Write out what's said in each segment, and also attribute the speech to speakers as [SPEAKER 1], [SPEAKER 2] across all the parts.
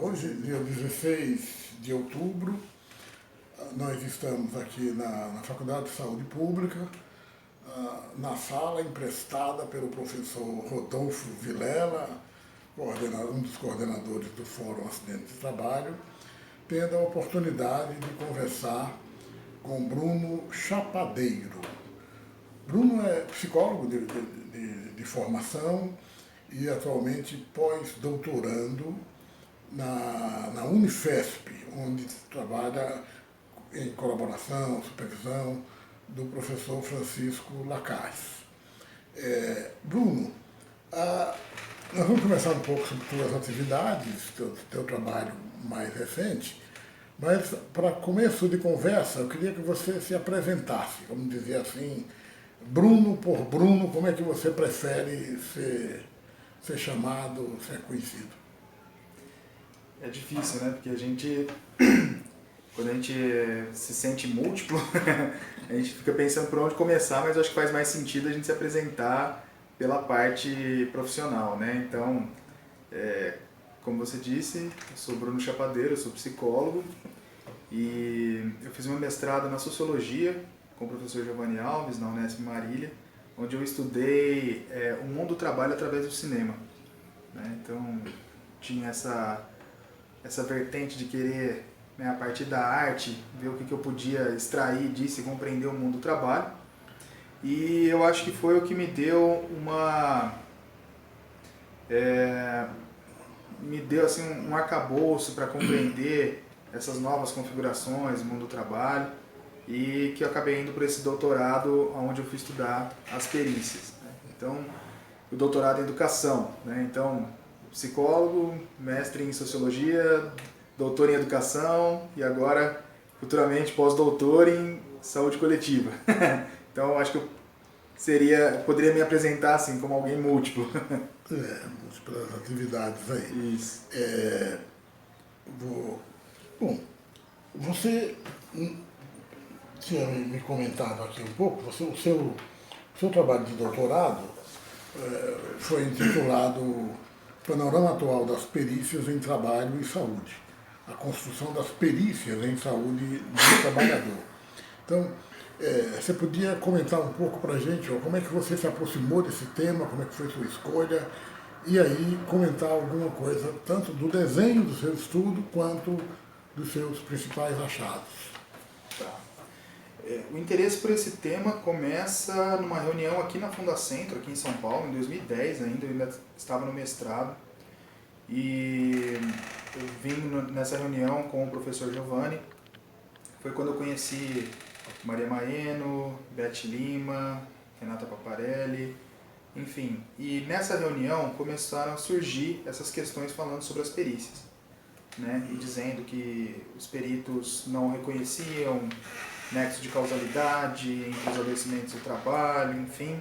[SPEAKER 1] Hoje, dia 16 de outubro, nós estamos aqui na Faculdade de Saúde Pública, na sala emprestada pelo professor Rodolfo Vilela, um dos coordenadores do Fórum Acidente de Trabalho, tendo a oportunidade de conversar com Bruno Chapadeiro. Bruno é psicólogo de formação e atualmente pós-doutorando na Unifesp, onde trabalha em colaboração, supervisão do professor Francisco Lacaz. Bruno, nós vamos conversar um pouco sobre tuas atividades, teu trabalho mais recente, mas para começo de conversa eu queria que você se apresentasse, vamos dizer assim, Bruno por Bruno, como é que você prefere ser chamado, ser conhecido?
[SPEAKER 2] É difícil, né? Porque quando a gente se sente múltiplo, a gente fica pensando por onde começar, mas eu acho que faz mais sentido a gente se apresentar pela parte profissional, né? Então, como você disse, eu sou Bruno Chapadeiro, eu sou psicólogo e eu fiz meu mestrado na Sociologia com o professor Giovanni Alves, na Unesp Marília, onde eu estudei o mundo do trabalho através do cinema, né? Então, tinha essa vertente de querer, né, a partir da arte, ver o que eu podia extrair disso e compreender o mundo do trabalho. E eu acho que foi o que me deu assim, um arcabouço para compreender essas novas configurações do mundo do trabalho e que eu acabei indo por esse doutorado onde eu fui estudar as perícias, né? Então, o doutorado em educação, né? Então, psicólogo, mestre em sociologia, doutor em educação e agora, futuramente, pós-doutor em saúde coletiva. Então, acho que eu poderia me apresentar assim, como alguém múltiplo.
[SPEAKER 1] Múltiplas atividades aí.
[SPEAKER 2] Isso.
[SPEAKER 1] Bom, você tinha me comentado aqui um pouco, o seu trabalho de doutorado foi intitulado Panorama Atual das Perícias em Trabalho e Saúde, a construção das perícias em saúde do trabalhador. Então, você podia comentar um pouco para a gente como é que você se aproximou desse tema, como é que foi sua escolha, e aí comentar alguma coisa, tanto do desenho do seu estudo, quanto dos seus principais achados.
[SPEAKER 2] Tá. O interesse por esse tema começa numa reunião aqui na Fundacentro, aqui em São Paulo, em 2010 ainda, eu ainda estava no mestrado. E eu vim nessa reunião com o professor Giovanni. Foi quando eu conheci Maria Maeno, Beth Lima, Renata Paparelli, enfim. E nessa reunião começaram a surgir essas questões falando sobre as perícias, né? E dizendo que os peritos não reconheciam nexo de causalidade entre os adoecimentos do trabalho, enfim.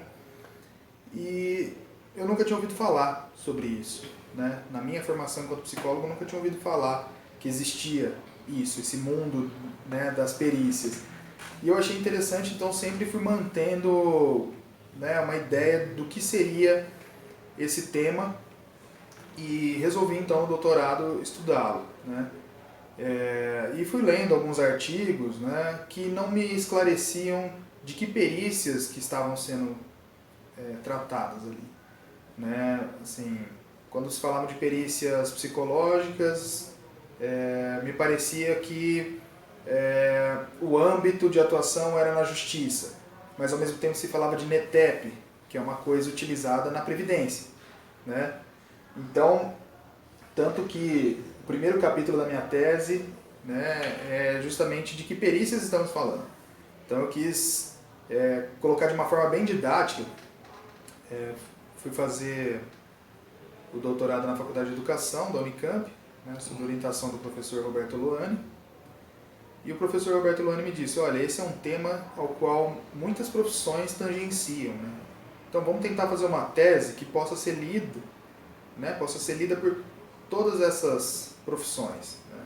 [SPEAKER 2] E eu nunca tinha ouvido falar sobre isso, né? Na minha formação enquanto psicólogo, eu nunca tinha ouvido falar que existia isso, esse mundo, né, das perícias. E eu achei interessante, então sempre fui mantendo, né, uma ideia do que seria esse tema e resolvi então no doutorado estudá-lo, né? E fui lendo alguns artigos, né, que não me esclareciam de que perícias que estavam sendo tratadas ali, né? Assim, quando se falava de perícias psicológicas, me parecia que o âmbito de atuação era na justiça, mas ao mesmo tempo se falava de NETEP, que é uma coisa utilizada na Previdência, né? Então, tanto que o primeiro capítulo da minha tese, né, é justamente de que perícias estamos falando. Então eu quis colocar de uma forma bem didática. Fui fazer o doutorado na Faculdade de Educação da Unicamp, né, sob orientação do professor Roberto Luani. E o professor Roberto Luani me disse, olha, esse é um tema ao qual muitas profissões tangenciam, né? Então vamos tentar fazer uma tese que possa ser lida, né, possa ser lida por todas essas profissões, né?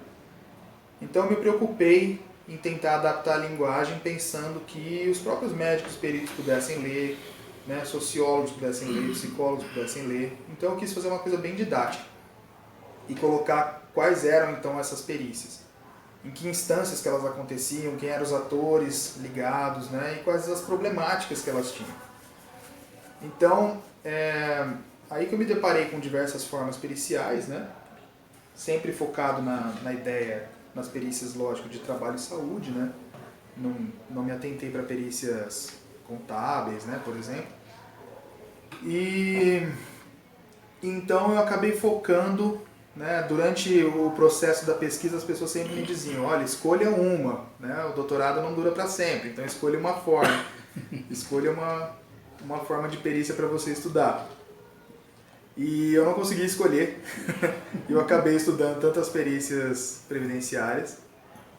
[SPEAKER 2] Então eu me preocupei em tentar adaptar a linguagem pensando que os próprios médicos peritos pudessem ler, né, sociólogos pudessem ler, psicólogos pudessem ler. Então eu quis fazer uma coisa bem didática. e colocar quais eram então essas perícias, em que instâncias que elas aconteciam, quem eram os atores ligados, né, e quais as problemáticas que elas tinham. Então, aí que eu me deparei com diversas formas periciais, né, sempre focado na ideia, nas perícias, lógico, de trabalho e saúde, né, não me atentei para perícias contábeis, né, por exemplo. E então eu acabei focando, né, durante o processo da pesquisa as pessoas sempre me diziam, olha, escolha uma, né, o doutorado não dura para sempre, então escolha uma forma, escolha uma forma de perícia para você estudar. E eu não consegui escolher, eu acabei estudando tanto as perícias previdenciárias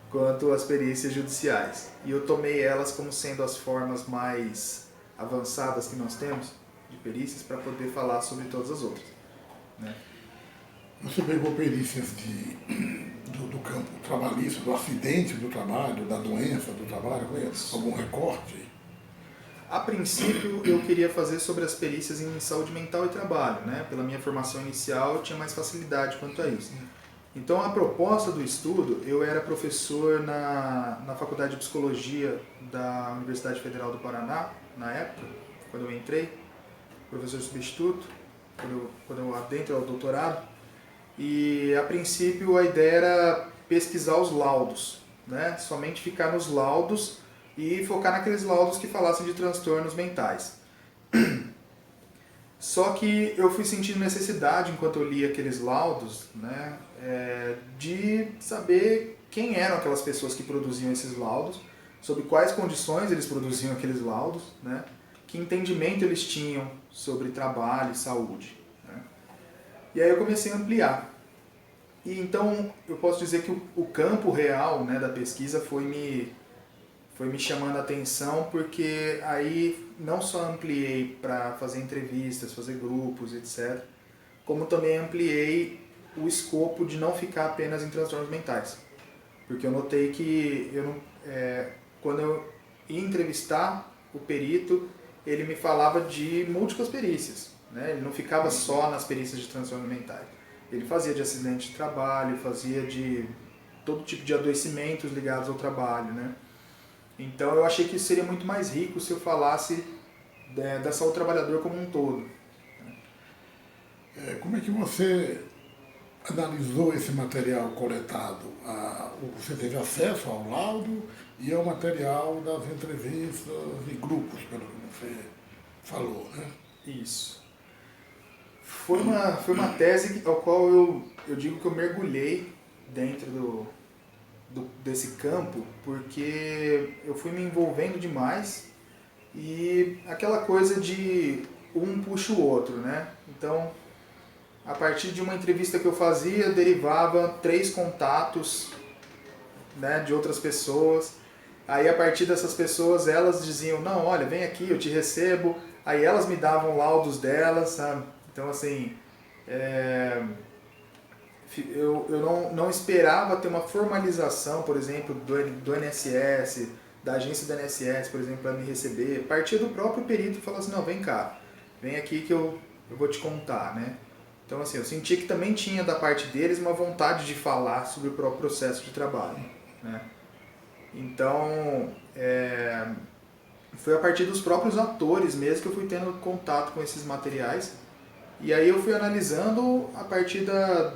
[SPEAKER 2] quanto as perícias judiciais. E eu tomei elas como sendo as formas mais avançadas que nós temos de perícias para poder falar sobre todas as outras, né?
[SPEAKER 1] Você pegou perícias do campo trabalhista, do acidente do trabalho, da doença do trabalho, algum recorte?
[SPEAKER 2] A princípio eu queria fazer sobre as perícias em saúde mental e trabalho, né? Pela minha formação inicial eu tinha mais facilidade quanto a isso. Então a proposta do estudo, eu era professor na Faculdade de Psicologia da Universidade Federal do Paraná, na época, quando eu entrei, professor substituto, quando eu adentro ao doutorado, e a princípio a ideia era pesquisar os laudos, né? Somente ficar nos laudos e focar naqueles laudos que falassem de transtornos mentais. Só que eu fui sentindo necessidade, enquanto eu lia aqueles laudos, né, de saber quem eram aquelas pessoas que produziam esses laudos, sob quais condições eles produziam aqueles laudos, né, que entendimento eles tinham sobre trabalho e saúde, né. E aí eu comecei a ampliar. E então eu posso dizer que o campo real, né, da pesquisa foi me chamando a atenção, porque aí não só ampliei para fazer entrevistas, fazer grupos, etc., como também ampliei o escopo de não ficar apenas em transtornos mentais. Porque eu notei que quando eu ia entrevistar o perito, ele me falava de múltiplas perícias, né? Ele não ficava só nas perícias de transtornos mentais. Ele fazia de acidente de trabalho, fazia de todo tipo de adoecimentos ligados ao trabalho, né? Então eu achei que isso seria muito mais rico se eu falasse da saúde do trabalhador como um todo.
[SPEAKER 1] Como é que você analisou esse material coletado? Você teve acesso ao laudo e ao material das entrevistas e grupos, pelo que você falou, né?
[SPEAKER 2] Isso. Foi uma tese ao qual eu digo que eu mergulhei dentro desse campo, porque eu fui me envolvendo demais e aquela coisa de um puxa o outro, né? Então, a partir de uma entrevista que eu fazia, derivava 3 contatos, né, de outras pessoas. Aí, a partir dessas pessoas, elas diziam, não, olha, vem aqui, eu te recebo. Aí elas me davam laudos delas, sabe? Então, assim, eu não esperava ter uma formalização, por exemplo, do INSS, da agência do INSS, por exemplo, para me receber. Partia do próprio perito e falava assim, não, vem cá, vem aqui que eu vou te contar, né? Então, assim, eu senti que também tinha da parte deles uma vontade de falar sobre o próprio processo de trabalho, né? Então, foi a partir dos próprios atores mesmo que eu fui tendo contato com esses materiais. E aí eu fui analisando a partir da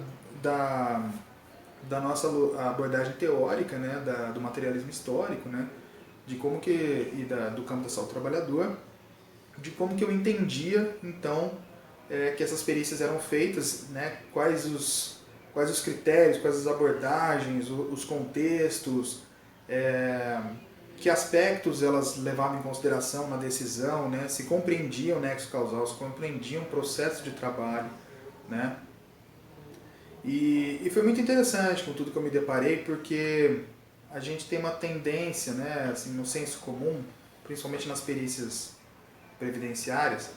[SPEAKER 2] nossa abordagem teórica, né, do materialismo histórico, né, de como que do campo da saúde do trabalhador, de como que eu entendia então que essas perícias eram feitas, né, quais os critérios, quais as abordagens, os contextos, que aspectos elas levavam em consideração na decisão, né, se compreendiam o nexo causal, se compreendiam o processo de trabalho, né. E foi muito interessante com tudo que eu me deparei, porque a gente tem uma tendência, né, assim, no senso comum, principalmente nas perícias previdenciárias,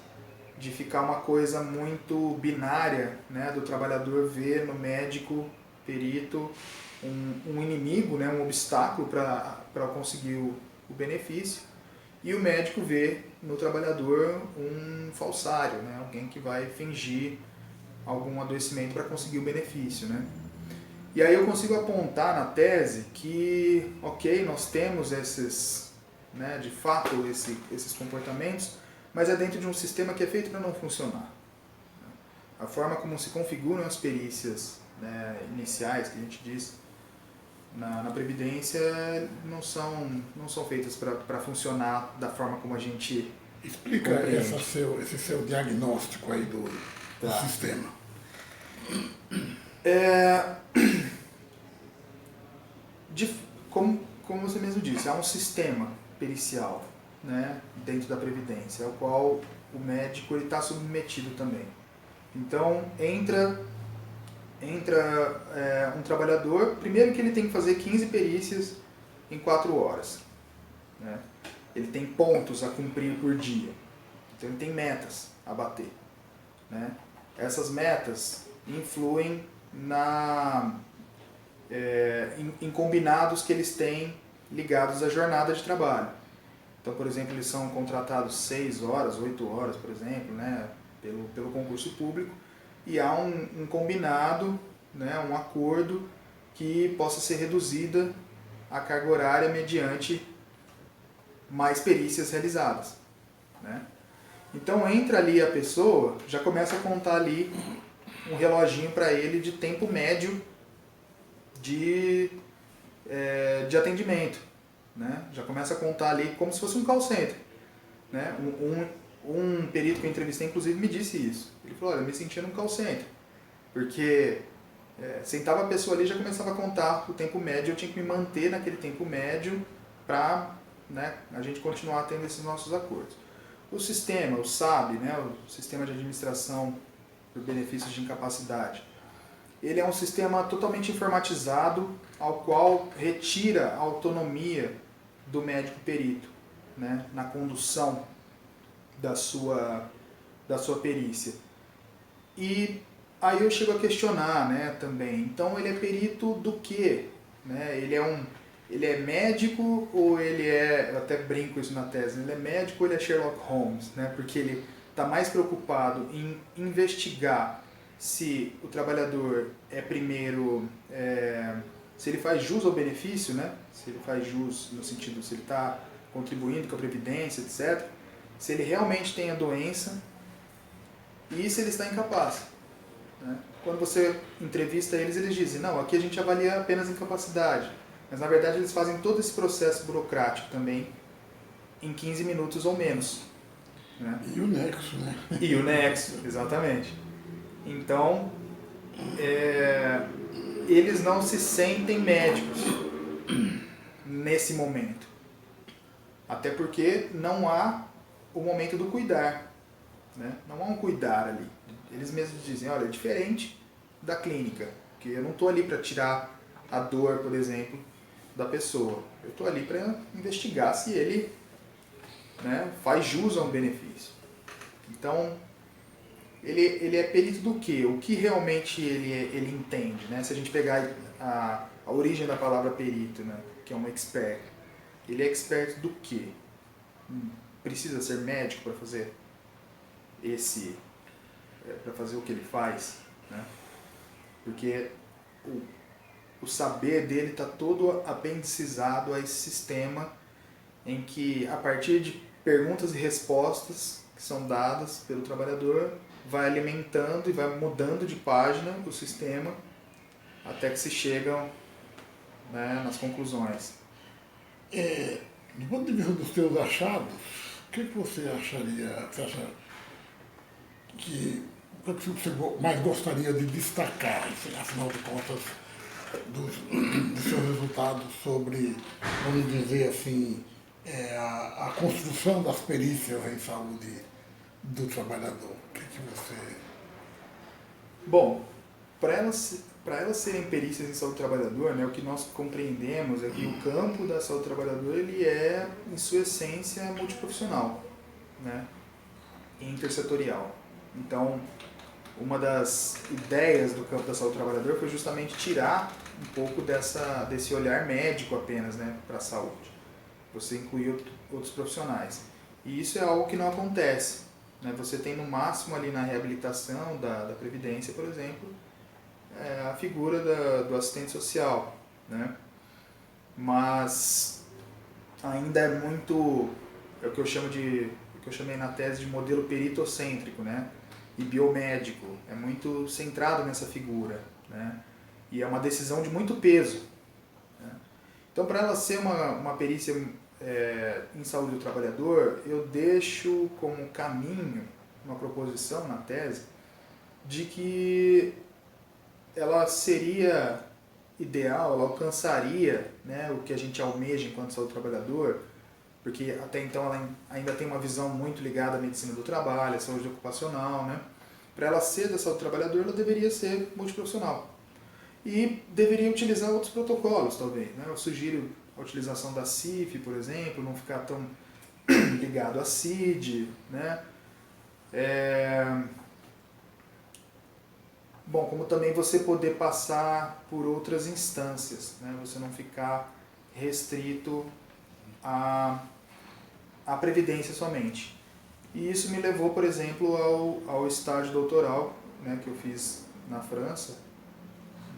[SPEAKER 2] de ficar uma coisa muito binária, né, do trabalhador ver no médico, perito, um inimigo, né, um obstáculo para conseguir o benefício, e o médico vê no trabalhador um falsário, né, alguém que vai fingir algum adoecimento para conseguir o benefício, né? E aí eu consigo apontar na tese que, ok, nós temos esses, né, de fato, esses comportamentos, mas é dentro de um sistema que é feito para não funcionar. A forma como se configuram as perícias, né, iniciais, que a gente diz, na Previdência, não são feitas para funcionar da forma como a gente
[SPEAKER 1] Explica esse seu diagnóstico aí do sistema.
[SPEAKER 2] Como você mesmo disse, há um sistema pericial, né, dentro da Previdência, ao qual o médico está submetido também. Então, entra um trabalhador, primeiro que ele tem que fazer 15 perícias em 4 horas. Né? Ele tem pontos a cumprir por dia. Então, ele tem metas a bater. Né? Essas metas influem em combinados que eles têm ligados à jornada de trabalho. Então, por exemplo, eles são contratados 6 horas, 8 horas, por exemplo, né, pelo concurso público, e há um combinado, né, um acordo que possa ser reduzida a carga horária mediante mais perícias realizadas. Né? Então, entra ali a pessoa, já começa a contar ali um reloginho para ele de tempo médio de atendimento. Né? Já começa a contar ali como se fosse um call center. Né? Um perito que eu entrevistei, inclusive, me disse isso. Ele falou, olha, eu me sentia num call center. Porque sentava a pessoa ali e já começava a contar o tempo médio, eu tinha que me manter naquele tempo médio para, né, a gente continuar tendo esses nossos acordos. O sistema, o SAB, né, o Sistema de Administração por Benefícios de Incapacidade, ele é um sistema totalmente informatizado, ao qual retira a autonomia do médico perito, né, na condução da sua perícia. E aí eu chego a questionar, né, também, então ele é perito do quê? Né? Ele é médico ou ele é, eu até brinco isso na tese, ele é médico ou ele é Sherlock Holmes? Né? Porque ele está mais preocupado em investigar se o trabalhador é primeiro, se ele faz jus ao benefício, né? Se ele faz jus no sentido, se ele está contribuindo com a Previdência, etc., se ele realmente tem a doença e se ele está incapaz. Né? Quando você entrevista eles, eles dizem, não, aqui a gente avalia apenas incapacidade, mas na verdade eles fazem todo esse processo burocrático também em 15 minutos ou menos. Né?
[SPEAKER 1] E o nexo, né?
[SPEAKER 2] E o nexo, exatamente. Então, eles não se sentem médicos nesse momento. Até porque não há o momento do cuidar. Né? Não há um cuidar ali. Eles mesmos dizem, olha, é diferente da clínica, porque eu não estou ali para tirar a dor, por exemplo, da pessoa. Eu estou ali para investigar se ele, né, faz jus a um benefício. Então, ele é perito do quê? O que realmente ele entende? Né? Se a gente pegar a origem da palavra perito, né, que é um expert, ele é expert do quê? Precisa ser médico para fazer para fazer o que ele faz, né? Porque o saber dele está todo apendicizado a esse sistema em que, a partir de perguntas e respostas que são dadas pelo trabalhador, vai alimentando e vai mudando de página o sistema até que se chegam, né, nas conclusões.
[SPEAKER 1] Do ponto de vista dos seus achados, o que você acharia, o que você mais gostaria de destacar, afinal de contas, dos seus resultados sobre, vamos dizer assim, a construção das perícias em saúde do trabalhador? O que você...
[SPEAKER 2] Bom, para elas serem perícias em saúde do trabalhador, né, o que nós compreendemos é que o campo da saúde do trabalhador ele é, em sua essência, multiprofissional, né, e intersetorial. Então, uma das ideias do campo da saúde do trabalhador foi justamente tirar um pouco desse olhar médico apenas, né, para a saúde. Você incluir outros profissionais. E isso é algo que não acontece, né? Você tem no máximo ali na reabilitação da Previdência, por exemplo, a figura do assistente social, né? Mas ainda é muito, é o que eu chamei na tese de modelo peritocêntrico, né? E biomédico, é muito centrado nessa figura, né? E é uma decisão de muito peso, né? Então, para ela ser uma perícia em saúde do trabalhador, eu deixo como caminho, uma proposição na tese, de que ela seria ideal, ela alcançaria, né, o que a gente almeja enquanto saúde do trabalhador, porque até então ela ainda tem uma visão muito ligada à medicina do trabalho, à saúde ocupacional, né? Para ela ser da saúde do trabalhador, ela deveria ser multiprofissional. E deveria utilizar outros protocolos, talvez, né? Eu sugiro a utilização da CIF, por exemplo, não ficar tão ligado à CID, né? Bom, como também você poder passar por outras instâncias, né? Você não ficar restrito à previdência somente. E isso me levou, por exemplo, ao estágio doutoral, né, que eu fiz na França,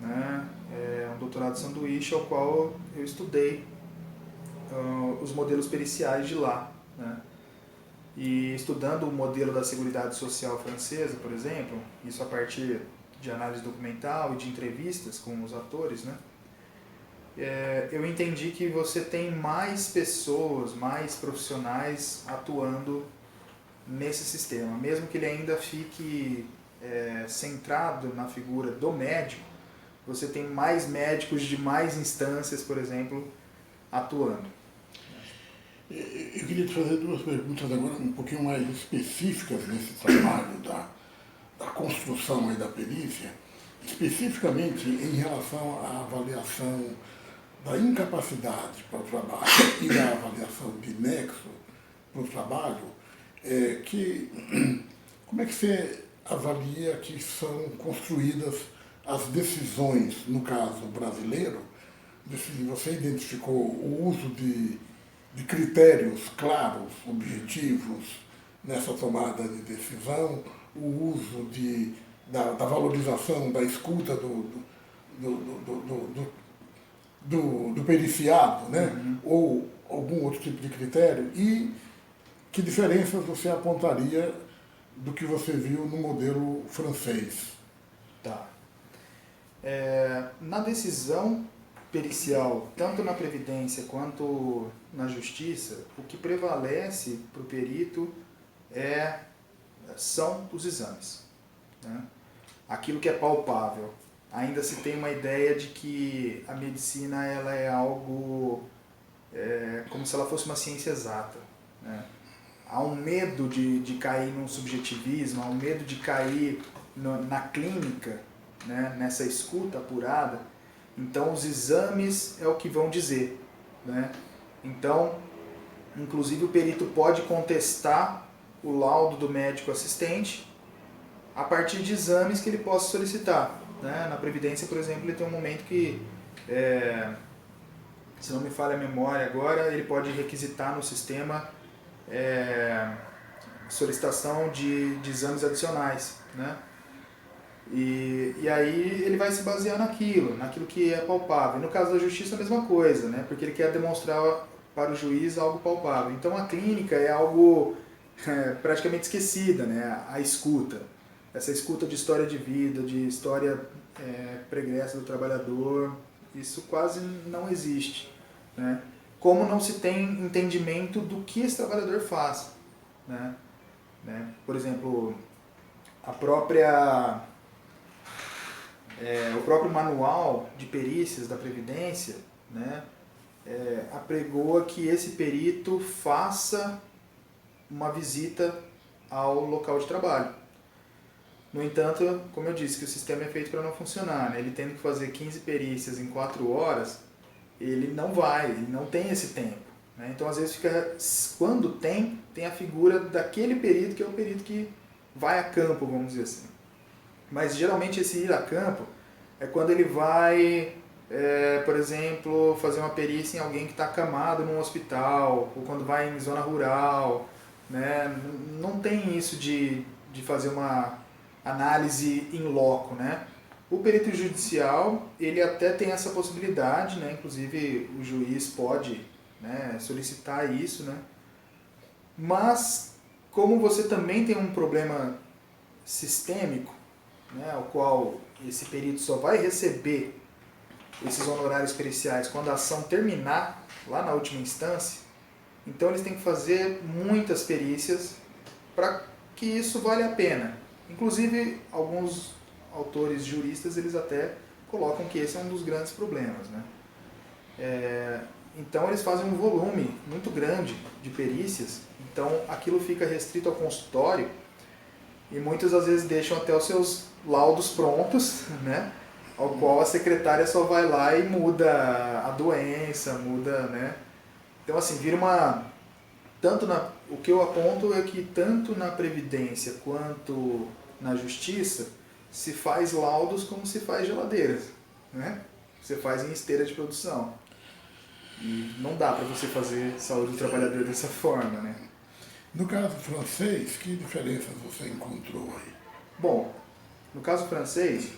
[SPEAKER 2] né? Um doutorado de sanduíche, ao qual eu estudei os modelos periciais de lá, né? E estudando o modelo da Seguridade Social francesa, por exemplo, isso a partir de análise documental e de entrevistas com os atores, né? Eu entendi que você tem mais pessoas, mais profissionais atuando nesse sistema, mesmo que ele ainda fique centrado na figura do médico, você tem mais médicos de mais instâncias, por exemplo, atuando.
[SPEAKER 1] Eu queria te fazer duas perguntas agora um pouquinho mais específicas nesse trabalho da construção aí da perícia, especificamente em relação à avaliação da incapacidade para o trabalho e da avaliação de nexo para o trabalho, como é que você avalia que são construídas as decisões, no caso brasileiro, você identificou o uso de critérios claros, objetivos nessa tomada de decisão, o uso da valorização da escuta do periciado, né?
[SPEAKER 2] Uhum.
[SPEAKER 1] Ou algum outro tipo de critério, e que diferenças você apontaria do que você viu no modelo francês?
[SPEAKER 2] Tá. Na decisão pericial, tanto na Previdência quanto na Justiça, o que prevalece para o perito são os exames, né? Aquilo que é palpável. Ainda se tem uma ideia de que a medicina ela é algo como se ela fosse uma ciência exata, né? Há um medo de cair num subjetivismo, há um medo de cair na clínica, né? Nessa escuta apurada. Então os exames é o que vão dizer, né? Então, inclusive o perito pode contestar o laudo do médico assistente a partir de exames que ele possa solicitar, né? Na Previdência, por exemplo, ele tem um momento que, se não me falha a memória agora, ele pode requisitar no sistema solicitação de exames adicionais, né? E aí ele vai se basear naquilo que é palpável. No caso da Justiça, a mesma coisa, né? Porque ele quer demonstrar para o juiz algo palpável. Então a clínica é algo praticamente esquecida, né? A escuta. Essa escuta de história de vida, de história pregressa do trabalhador, isso quase não existe, né? Como não se tem entendimento do que esse trabalhador faz, né? Por exemplo, o próprio manual de perícias da Previdência, né, apregoa que esse perito faça uma visita ao local de trabalho. No entanto, como eu disse, que o sistema é feito para não funcionar, né? Ele tendo que fazer 15 perícias em 4 horas, ele não tem esse tempo, né? Então, às vezes, quando tem a figura daquele perito, que é o perito que vai a campo, vamos dizer assim. Mas, geralmente, esse ir a campo é quando ele vai, por exemplo, fazer uma perícia em alguém que está acamado num hospital, ou quando vai em zona rural, né? Não tem isso de fazer uma análise in loco, né? O perito judicial, ele até tem essa possibilidade, né? Inclusive o juiz pode, né, solicitar isso, né? Mas como você também tem um problema sistêmico, né, ao qual esse perito só vai receber esses honorários periciais quando a ação terminar lá na última instância, então eles têm que fazer muitas perícias para que isso vale a pena. Inclusive, alguns autores juristas, eles até colocam que esse é um dos grandes problemas, né? Então eles fazem um volume muito grande de perícias, então aquilo fica restrito ao consultório e muitas às vezes deixam até os seus laudos prontos, né? Ao qual a secretária só vai lá e muda a doença, muda, né? Então assim, vira uma... o que eu aponto é que tanto na Previdência quanto na Justiça se faz laudos como se faz geladeiras, né? Você faz em esteira de produção. E não dá para você fazer saúde do trabalhador dessa forma, né?
[SPEAKER 1] No caso francês, que diferenças você encontrou aí?
[SPEAKER 2] Bom, no caso francês,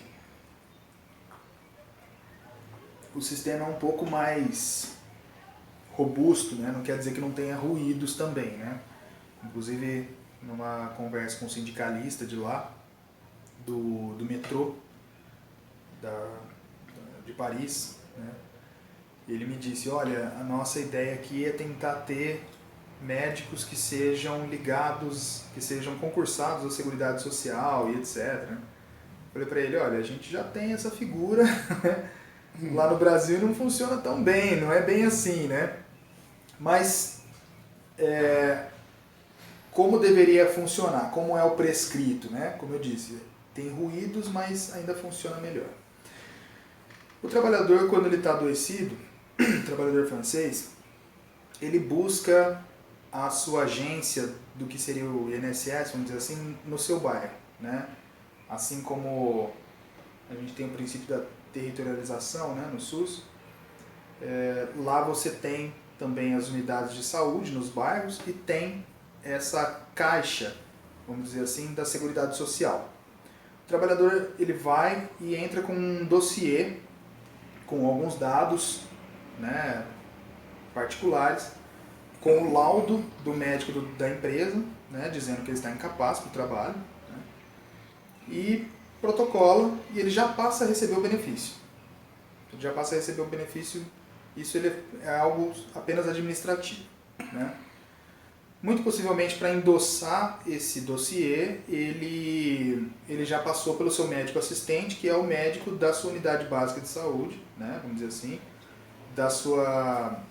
[SPEAKER 2] o sistema é um pouco mais robusto, né? Não quer dizer que não tenha ruídos também, né? Inclusive, numa conversa com um sindicalista de lá, do metrô de Paris, né? Ele me disse, olha, a nossa ideia aqui é tentar ter médicos que sejam ligados, que sejam concursados à Seguridade Social e etc. Falei para ele, olha, a gente já tem essa figura lá no Brasil não funciona tão bem, não é bem assim, né? Mas como deveria funcionar, como é o prescrito, né? Como eu disse, tem ruídos, mas ainda funciona melhor. O trabalhador, quando ele está adoecido, o trabalhador francês, ele busca a sua agência do que seria o INSS, vamos dizer assim, no seu bairro, né? Assim como a gente tem o princípio da territorialização, né, no SUS, lá você tem também as unidades de saúde nos bairros e tem essa caixa, vamos dizer assim, da Seguridade Social. O trabalhador ele vai e entra com um dossiê com alguns dados, né, particulares, com o laudo do médico da empresa, né, dizendo que ele está incapaz para o trabalho, né, e protocola, e ele já passa a receber o benefício. Ele já passa a receber o benefício, isso é algo apenas administrativo, né. Muito possivelmente, para endossar esse dossiê, ele já passou pelo seu médico assistente, que é o médico da sua unidade básica de saúde, né, vamos dizer assim, da sua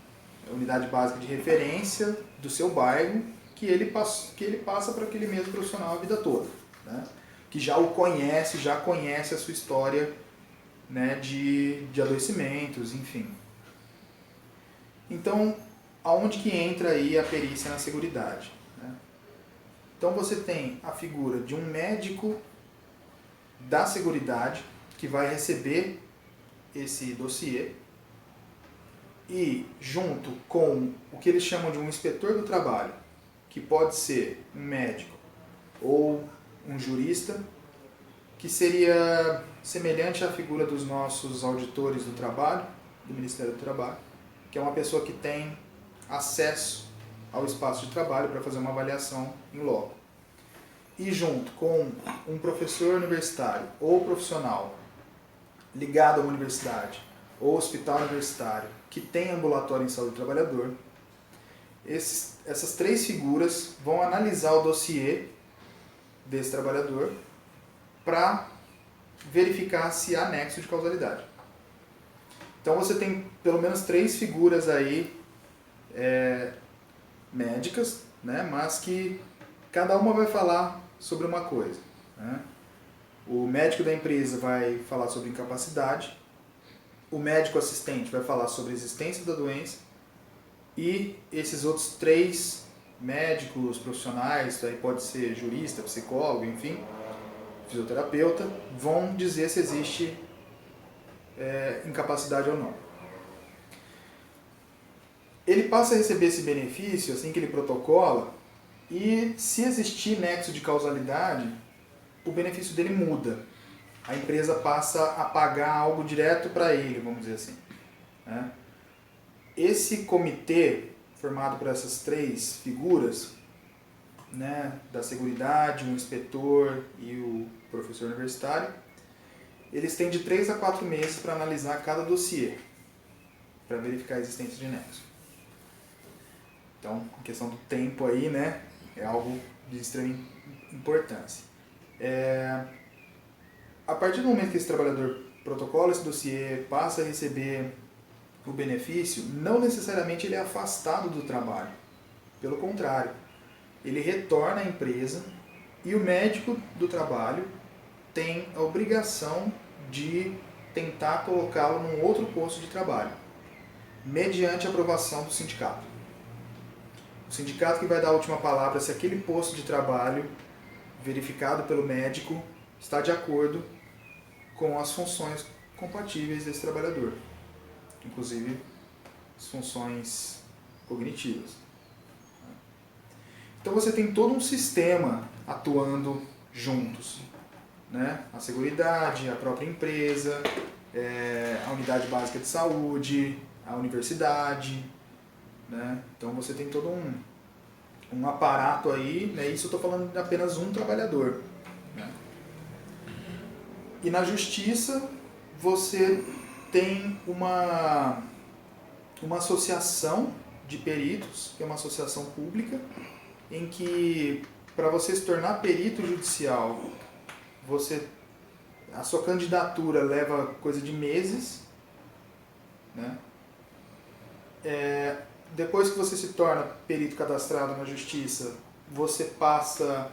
[SPEAKER 2] unidade básica de referência do seu bairro, que ele passa para aquele mesmo profissional a vida toda, né, que já o conhece, já conhece a sua história, né, de adoecimentos, enfim. Então, aonde que entra aí a perícia na seguridade, né? Então você tem a figura de um médico da seguridade que vai receber esse dossiê e junto com o que eles chamam de um inspetor do trabalho, que pode ser um médico ou um jurista, que seria semelhante à figura dos nossos auditores do trabalho, do Ministério do Trabalho, que é uma pessoa que tem acesso ao espaço de trabalho para fazer uma avaliação em loco. E junto com um professor universitário ou profissional ligado a uma universidade ou hospital universitário que tem ambulatório em saúde do trabalhador, essas três figuras vão analisar o dossiê desse trabalhador para verificar se há nexo de causalidade. Então você tem pelo menos três figuras aí médicas, né, mas que cada uma vai falar sobre uma coisa, né? O médico da empresa vai falar sobre incapacidade, o médico assistente vai falar sobre a existência da doença e esses outros três médicos profissionais, aí pode ser jurista, psicólogo, enfim, fisioterapeuta, vão dizer se existe incapacidade ou não. Ele passa a receber esse benefício, assim que ele protocola, E se existir nexo de causalidade, o benefício dele muda. A empresa passa a pagar algo direto para ele, vamos dizer assim, né? Esse comitê, formado por essas três figuras, né, da seguridade, o inspetor e o professor universitário, eles têm de 3 a 4 meses para analisar cada dossiê, para verificar a existência de nexo. Então, a questão do tempo aí, né, é algo de extrema importância. A partir do momento que esse trabalhador protocola esse dossiê, passa a receber o benefício, não necessariamente ele é afastado do trabalho. Pelo contrário, ele retorna à empresa e o médico do trabalho tem a obrigação de tentar colocá-lo num outro posto de trabalho, mediante a aprovação do sindicato. O sindicato que vai dar a última palavra se aquele posto de trabalho, verificado pelo médico, está de acordo com as funções compatíveis desse trabalhador, inclusive as funções cognitivas. Então você tem todo um sistema atuando juntos, né? A seguridade, a própria empresa, a unidade básica de saúde, a universidade, né? Então você tem todo um aparato aí, né? Isso eu estou falando de apenas um trabalhador, né? E na justiça você tem uma associação de peritos, que é uma associação pública, em que para você se tornar perito judicial, a sua candidatura leva coisa de meses, né? Depois que você se torna perito cadastrado na justiça, você passa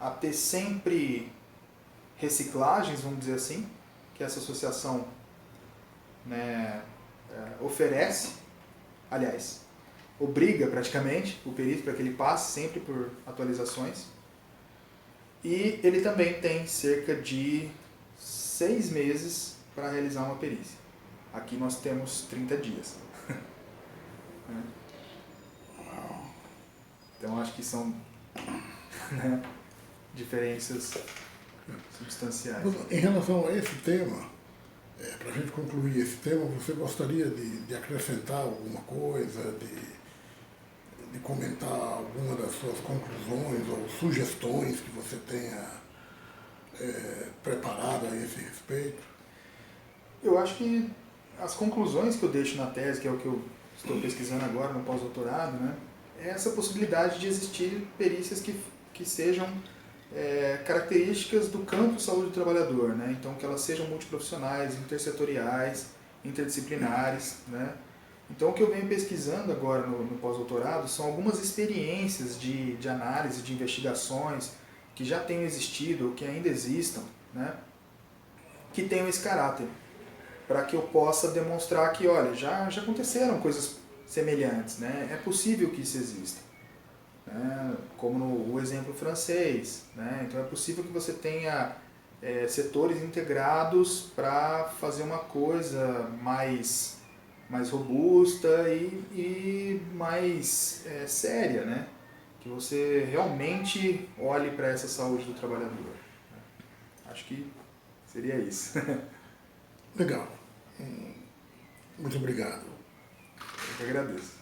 [SPEAKER 2] a ter sempre reciclagens, vamos dizer assim, que essa associação, né, oferece, aliás, obriga praticamente o perito para que ele passe sempre por atualizações. E ele também tem cerca de 6 meses para realizar uma perícia. Aqui nós temos 30 dias. Então acho que são, né, diferenças substanciais.
[SPEAKER 1] Em relação a esse tema, para a gente concluir esse tema, você gostaria de acrescentar alguma coisa, de comentar alguma das suas conclusões ou sugestões que você tenha preparado a esse respeito?
[SPEAKER 2] Eu acho que as conclusões que eu deixo na tese, que é o que eu estou pesquisando agora no pós-doutorado, né, é essa possibilidade de existir perícias que sejam características do campo saúde do trabalhador, né? Então que elas sejam multiprofissionais, intersetoriais, interdisciplinares, né? Então o que eu venho pesquisando agora no pós-doutorado são algumas experiências de análise, de investigações que já tenham existido ou que ainda existam, né? Que tenham esse caráter, para que eu possa demonstrar que, olha, já aconteceram coisas semelhantes, né? É possível que isso exista, né? Como no exemplo francês, né? Então é possível que você tenha setores integrados para fazer uma coisa mais robusta e mais séria, né? Que você realmente olhe para essa saúde do trabalhador. Acho que seria isso.
[SPEAKER 1] Legal. Muito obrigado.
[SPEAKER 2] Eu que agradeço.